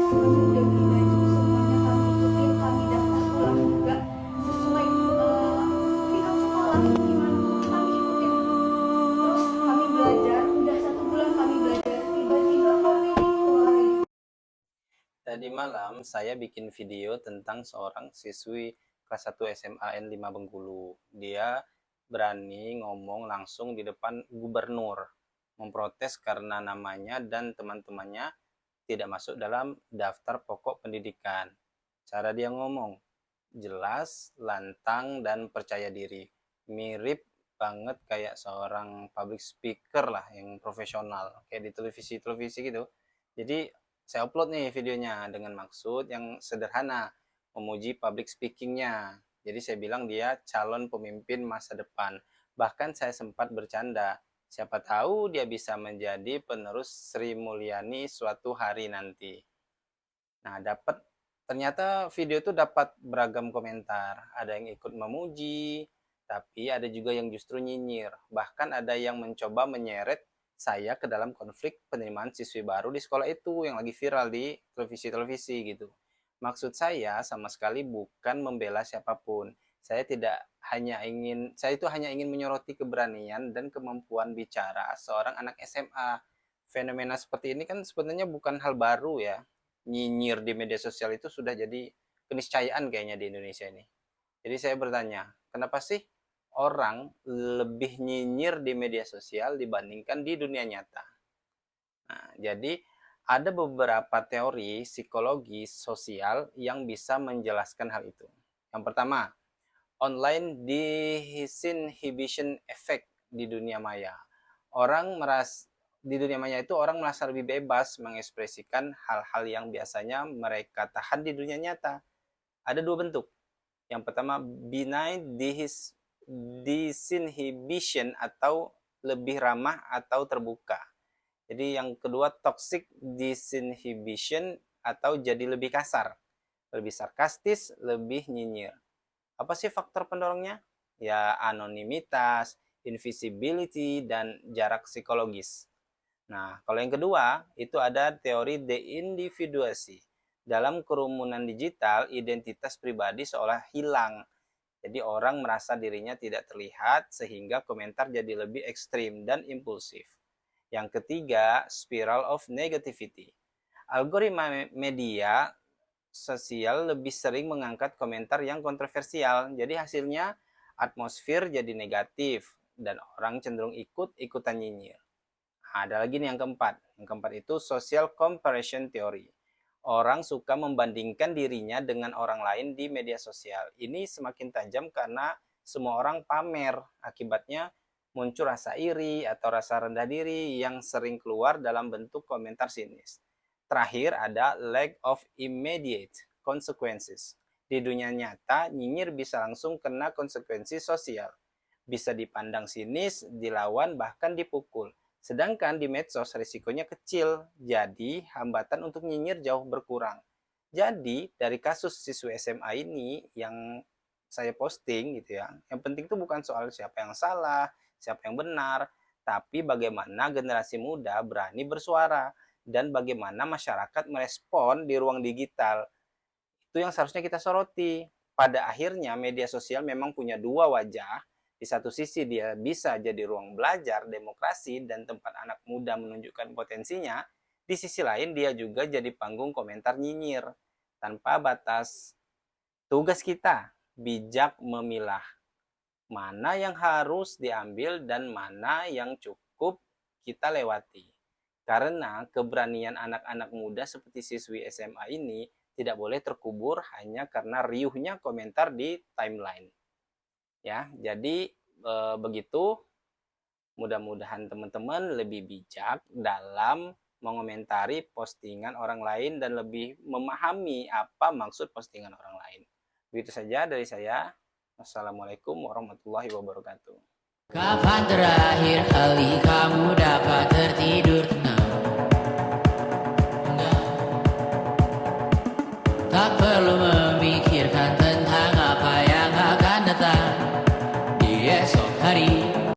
semuanya udah beli baju, semuanya kami ikutin, kami daftar ulang juga sesuai pihak sekolah gimana kami ikutin. Terus kami belajar, udah 1 bulan kami belajar, tiba-tiba kami dikeluarin. Tadi malam saya bikin video tentang seorang siswi kelas 1 SMA N5 Bengkulu. Dia berani ngomong langsung di depan gubernur, memprotes karena namanya dan teman-temannya tidak masuk dalam daftar pokok pendidikan. Cara dia ngomong jelas, lantang, dan percaya diri. Mirip banget kayak seorang public speaker lah yang profesional, kayak di televisi-televisi gitu. Jadi saya upload nih videonya dengan maksud yang sederhana, memuji public speakingnya. Jadi saya bilang dia calon pemimpin masa depan. Bahkan saya sempat bercanda, siapa tahu dia bisa menjadi penerus Sri Mulyani suatu hari nanti. Nah, ternyata video itu dapat beragam komentar. Ada yang ikut memuji, tapi ada juga yang justru nyinyir. Bahkan ada yang mencoba menyeret saya ke dalam konflik penerimaan siswi baru di sekolah itu yang lagi viral di televisi-televisi gitu. Maksud saya sama sekali bukan membela siapapun. Saya itu hanya ingin menyoroti keberanian dan kemampuan bicara seorang anak SMA. Fenomena seperti ini kan sebenarnya bukan hal baru ya. Nyinyir di media sosial itu sudah jadi keniscayaan kayaknya di Indonesia ini. Jadi saya bertanya, kenapa sih orang lebih nyinyir di media sosial dibandingkan di dunia nyata? Nah, jadi ada beberapa teori psikologi sosial yang bisa menjelaskan hal itu. Yang pertama, online disinhibition effect di dunia maya. Orang merasa Di dunia maya itu orang merasa lebih bebas mengekspresikan hal-hal yang biasanya mereka tahan di dunia nyata. Ada dua bentuk. Yang pertama, benign disinhibition atau lebih ramah atau terbuka. Jadi yang kedua, toxic disinhibition atau jadi lebih kasar, lebih sarkastis, lebih nyinyir. Apa sih faktor pendorongnya? Ya, anonimitas, invisibility, dan jarak psikologis. Nah, kalau yang kedua, itu ada teori deindividuasi. Dalam kerumunan digital, identitas pribadi seolah hilang. Jadi orang merasa dirinya tidak terlihat sehingga komentar jadi lebih ekstrim dan impulsif. Yang ketiga, spiral of negativity. Algoritma media sosial lebih sering mengangkat komentar yang kontroversial. Jadi hasilnya atmosfer jadi negatif dan orang cenderung ikut-ikutan nyinyir. Nah, ada lagi nih yang keempat. Yang keempat itu social comparison theory. Orang suka membandingkan dirinya dengan orang lain di media sosial. Ini semakin tajam karena semua orang pamer. Akibatnya muncul rasa iri atau rasa rendah diri yang sering keluar dalam bentuk komentar sinis. Terakhir ada lack of immediate consequences. Di dunia nyata, nyinyir bisa langsung kena konsekuensi sosial. Bisa dipandang sinis, dilawan, bahkan dipukul. Sedangkan di medsos risikonya kecil, jadi hambatan untuk nyinyir jauh berkurang. Jadi dari kasus siswa SMA ini yang saya posting gitu ya, yang penting itu bukan soal siapa yang salah, siapa yang benar, tapi bagaimana generasi muda berani bersuara dan bagaimana masyarakat merespon di ruang digital. Itu yang seharusnya kita soroti. Pada akhirnya media sosial memang punya dua wajah. Di satu sisi dia bisa jadi ruang belajar, demokrasi, dan tempat anak muda menunjukkan potensinya. Di sisi lain dia juga jadi panggung komentar nyinyir. Tanpa batas, tugas kita bijak memilah mana yang harus diambil dan mana yang cukup kita lewati. Karena keberanian anak-anak muda seperti siswi SMA ini tidak boleh terkubur hanya karena riuhnya komentar di timeline. Ya, jadi begitu. Mudah-mudahan teman-teman lebih bijak dalam mengomentari postingan orang lain dan lebih memahami apa maksud postingan orang lain. Begitu saja dari saya. Wassalamualaikum warahmatullahi wabarakatuh. Kapan terakhir kali kamu dapat tertidur tenang? Enggak, tak perlu